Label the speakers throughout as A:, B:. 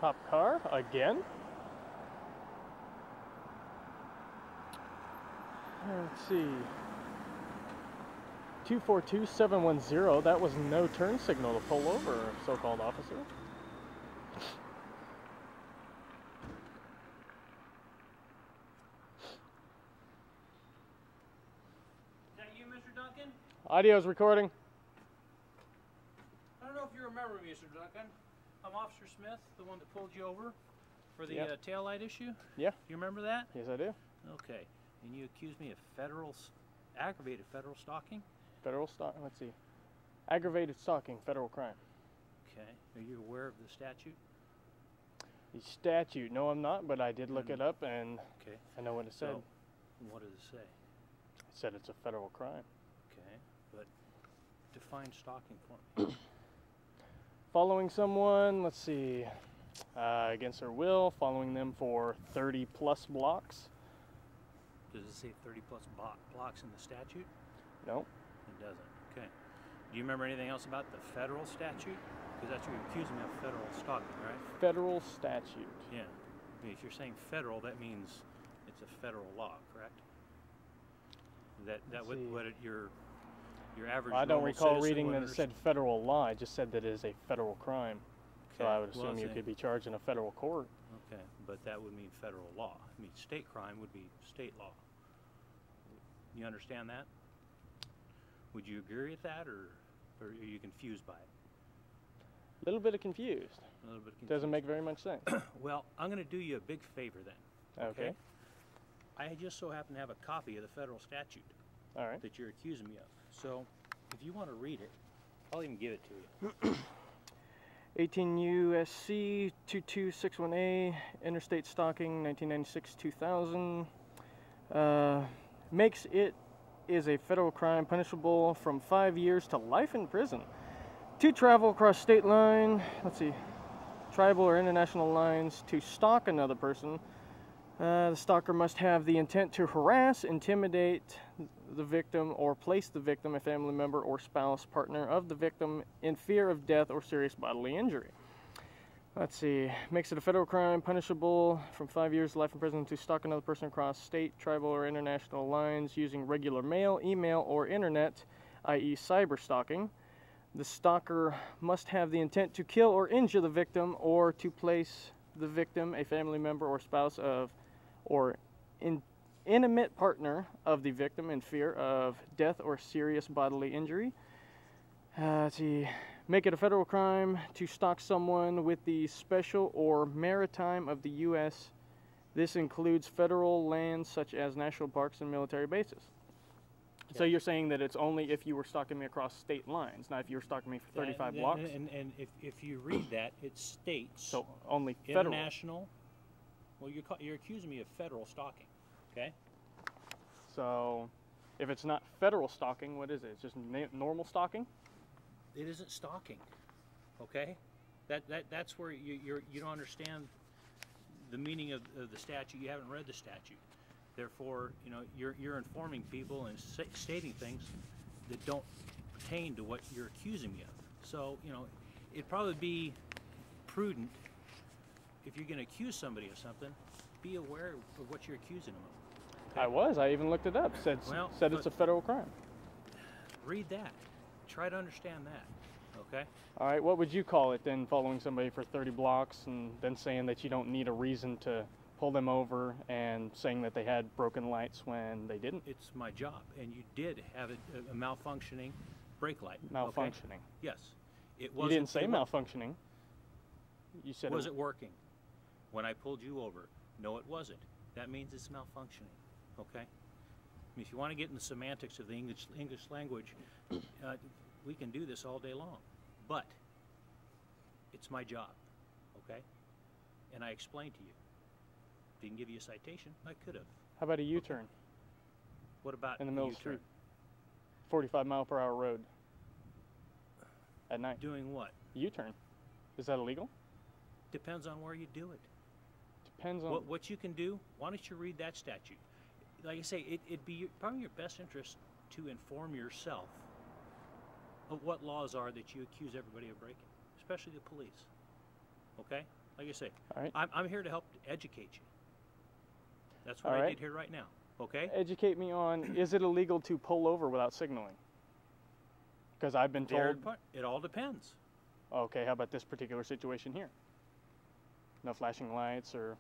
A: cop car again. Let's see. 242710, that was no turn signal to pull over, so-called officer.
B: Is that you, Mr. Duncan?
A: Audio's recording.
B: I don't know if you remember me, Mr. Duncan. I'm Officer Smith, the one that pulled you over for the taillight issue.
A: Yeah.
B: You remember that?
A: Yes, I do.
B: Okay. And you accused me of aggravated federal stalking?
A: Federal stalking, let's see. Aggravated stalking, federal crime.
B: Okay. Are you aware of the statute?
A: The statute, no I'm not, but I did look it up and
B: okay.
A: I know what it said.
B: So, what does it say?
A: It said it's a federal crime.
B: Okay, but define stalking for me.
A: Following someone, let's see, against their will, following them for 30 plus blocks.
B: Does it say 30 plus blocks in the statute?
A: No.
B: It doesn't. Okay. Do you remember anything else about the federal statute? Because that's what you're accusing me of, federal stalking, right?
A: Federal statute.
B: Yeah. If you're saying federal, that means it's a federal law, correct? That what your average.
A: I don't recall reading that it said federal law. I just said that it is a federal crime. Okay. So I would assume you could be charged in a federal court.
B: Okay, but that would mean federal law. I mean, state crime would be state law. You understand that? Would you agree with that, or are you confused by it?
A: A little bit confused.
B: A little bit confused.
A: Doesn't make very much sense.
B: Well, I'm going to do you a big favor then.
A: Okay.
B: I just so happen to have a copy of the federal statute.
A: All right.
B: That you're accusing me of. So, if you want to read it, I'll even give it to you.
A: 18 U.S.C. 2261A, interstate stalking, 1996-2000. Makes it is a federal crime punishable from 5 years to life in prison. To travel across state line, let's see, tribal or international lines, to stalk another person. The stalker must have the intent to harass, intimidate the victim, or place the victim, a family member or spouse, partner of the victim, in fear of death or serious bodily injury. Let's see. Makes it a federal crime punishable from 5 years to life in prison to stalk another person across state, tribal, or international lines using regular mail, email, or internet, i.e. cyber stalking. The stalker must have the intent to kill or injure the victim, or to place the victim, a family member or spouse of, or intimate partner of the victim, in fear of death or serious bodily injury. Let's see. Make it a federal crime to stalk someone with the special or maritime of the U.S. This includes federal lands such as national parks and military bases. Yeah. So you're saying that it's only if you were stalking me across state lines, not if you were stalking me for 35 blocks?
B: And if you read that, it states
A: so only federal.
B: International. Well, you're accusing me of federal stalking, okay?
A: So if it's not federal stalking, what is it? It's just normal stalking?
B: It isn't stalking, okay? That's where you don't understand the meaning of the statute. You haven't read the statute. Therefore, you know, you're informing people and stating things that don't pertain to what you're accusing me of. So, you know, it'd probably be prudent if you're going to accuse somebody of something, be aware of what you're accusing them of. Okay?
A: I even looked it up. Said it's a federal crime.
B: Read that. Try to understand that, okay?
A: All right, what would you call it then, following somebody for 30 blocks and then saying that you don't need a reason to pull them over and saying that they had broken lights when they didn't?
B: It's my job, and you did have a malfunctioning brake light.
A: Malfunctioning?
B: Okay? Yes. It wasn't.
A: You didn't say malfunctioning. You said
B: was it working when I pulled you over? No, it wasn't. That means it's malfunctioning, okay? I mean, if you want to get in the semantics of the English language, we can do this all day long. But it's my job, okay? And I explained to you. Didn't give you a citation. I could have.
A: How about a U-turn?
B: Okay. What about
A: in the middle of the street? 45-mile-per-hour road at night.
B: Doing what?
A: U-turn. Is that illegal?
B: Depends on where you do it.
A: Depends on
B: what you can do. Why don't you read that statute? Like I say, it'd be probably your best interest to inform yourself of what laws are that you accuse everybody of breaking, especially the police. Okay? like I say,
A: All right.
B: I'm here to help educate you. That's what
A: All
B: I
A: right.
B: did here right now. Okay.
A: Educate me on, is it illegal to pull over without signaling? Because I've been told.
B: It all depends.
A: Okay, how about this particular situation here? No flashing lights or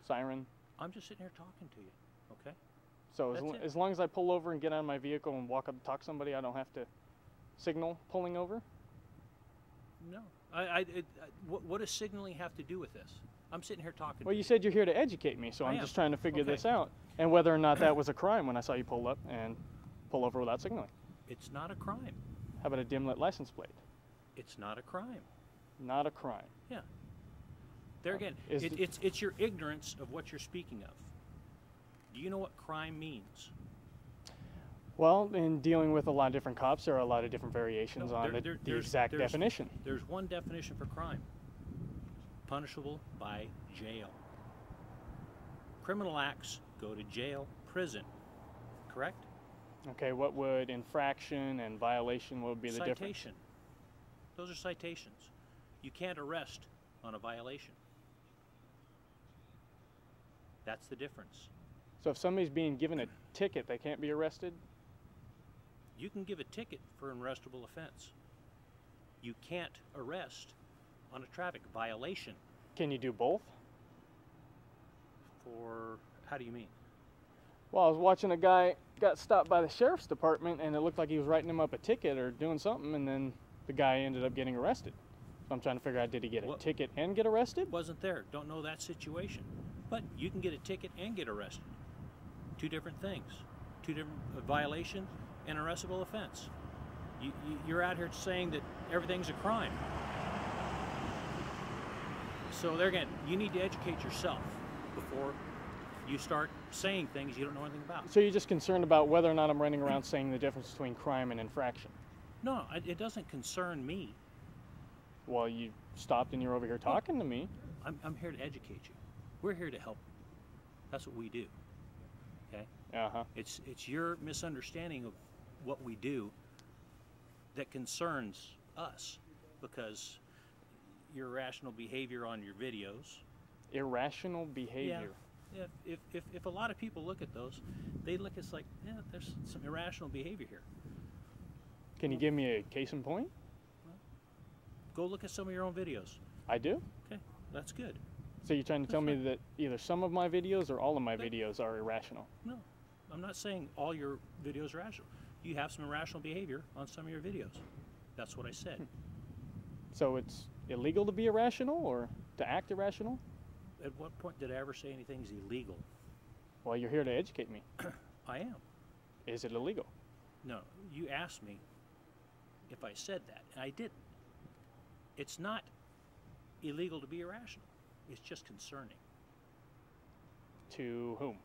A: siren?
B: I'm just sitting here talking to you. Okay.
A: So
B: That's it.
A: as long as I pull over and get out of my vehicle and walk up and talk to somebody, I don't have to signal pulling over?
B: No. What does signaling have to do with this? I'm sitting here talking.
A: Well,
B: to
A: you said you're here to educate me, so I'm just trying to figure this out. And whether or not that was a crime when I saw you pull up and pull over without signaling.
B: It's not a crime.
A: How about a dim lit license plate?
B: It's not a crime.
A: Not a crime.
B: Yeah. There again, it's your ignorance of what you're speaking of. Do you know what crime means?
A: Well, in dealing with a lot of different cops, there are a lot of different variations on the exact definition.
B: There's one definition for crime. Punishable by jail. Criminal acts go to jail, prison. Correct?
A: Okay, what would infraction and violation, what would be the difference?
B: Citation. Those are citations. You can't arrest on a violation. That's the difference.
A: So if somebody's being given a ticket, they can't be arrested?
B: You can give a ticket for an arrestable offense. You can't arrest on a traffic violation.
A: Can you do both?
B: For, how do you mean?
A: Well, I was watching a guy got stopped by the sheriff's department, and it looked like he was writing him up a ticket or doing something, and then the guy ended up getting arrested. So I'm trying to figure out, did he get a ticket and get arrested?
B: Wasn't there. Don't know that situation. But you can get a ticket and get arrested. Two different things. Two different, a violation and arrestable offense. You're out here saying that everything's a crime. So there again, you need to educate yourself before you start saying things you don't know anything about.
A: So you're just concerned about whether or not I'm running around saying the difference between crime and infraction?
B: No, it doesn't concern me.
A: Well, you stopped and you're over here talking to me.
B: I'm here to educate you. We're here to help you. That's what we do. Okay?
A: Uh-huh.
B: It's your misunderstanding of what we do that concerns us, because your irrational behavior on your videos.
A: Irrational behavior?
B: Yeah. If a lot of people look at those, they look, it's like, yeah, there's some irrational behavior here.
A: Can you give me a case in point?
B: Well, go look at some of your own videos.
A: I do?
B: Okay, that's good.
A: So you're trying to tell me that either some of my videos or all of my videos are irrational?
B: No, I'm not saying all your videos are irrational. You have some irrational behavior on some of your videos. That's what I said.
A: So it's illegal to be irrational or to act irrational?
B: At what point did I ever say anything's illegal?
A: Well, you're here to educate me.
B: I am.
A: Is it illegal?
B: No, you asked me if I said that, and I didn't. It's not illegal to be irrational. It's just concerning.
A: To whom?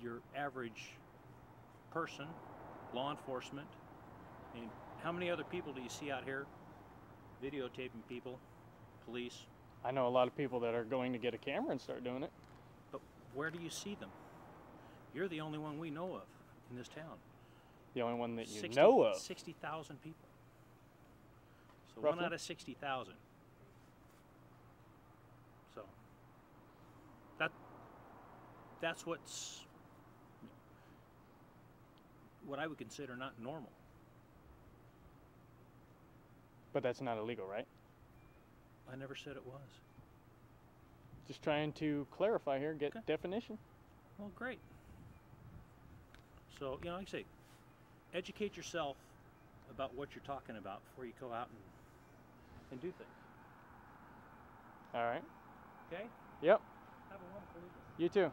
B: Your average person, law enforcement. I mean, how many other people do you see out here videotaping people, police?
A: I know a lot of people that are going to get a camera and start doing it.
B: But where do you see them? You're the only one we know of in this town.
A: The only one that you know of?
B: 60,000 people. So
A: Roughly?
B: 1 out of 60,000. So that's what I would consider not normal.
A: But that's not illegal, right?
B: I never said it was.
A: Just trying to clarify here, get definition.
B: Well, great. So, like I say, educate yourself about what you're talking about before you go out and do things.
A: All right.
B: Okay?
A: Yep.
B: Have a wonderful evening.
A: You too.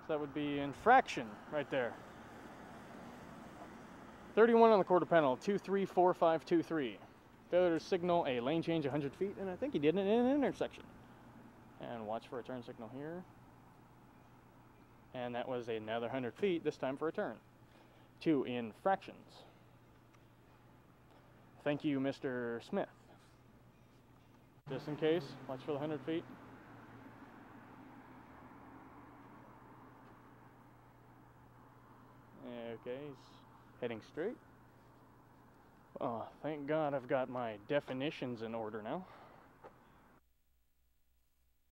A: So that would be infraction right there. 31 on the quarter panel, 234523. Failure to signal a lane change 100 feet, and I think he did it in an intersection. And watch for a turn signal here. And that was another 100 feet, this time for a turn. 2 infractions. Thank you, Mr. Smith. Just in case, watch for the 100 feet. Okay, he's heading straight. Oh, thank God I've got my definitions in order now.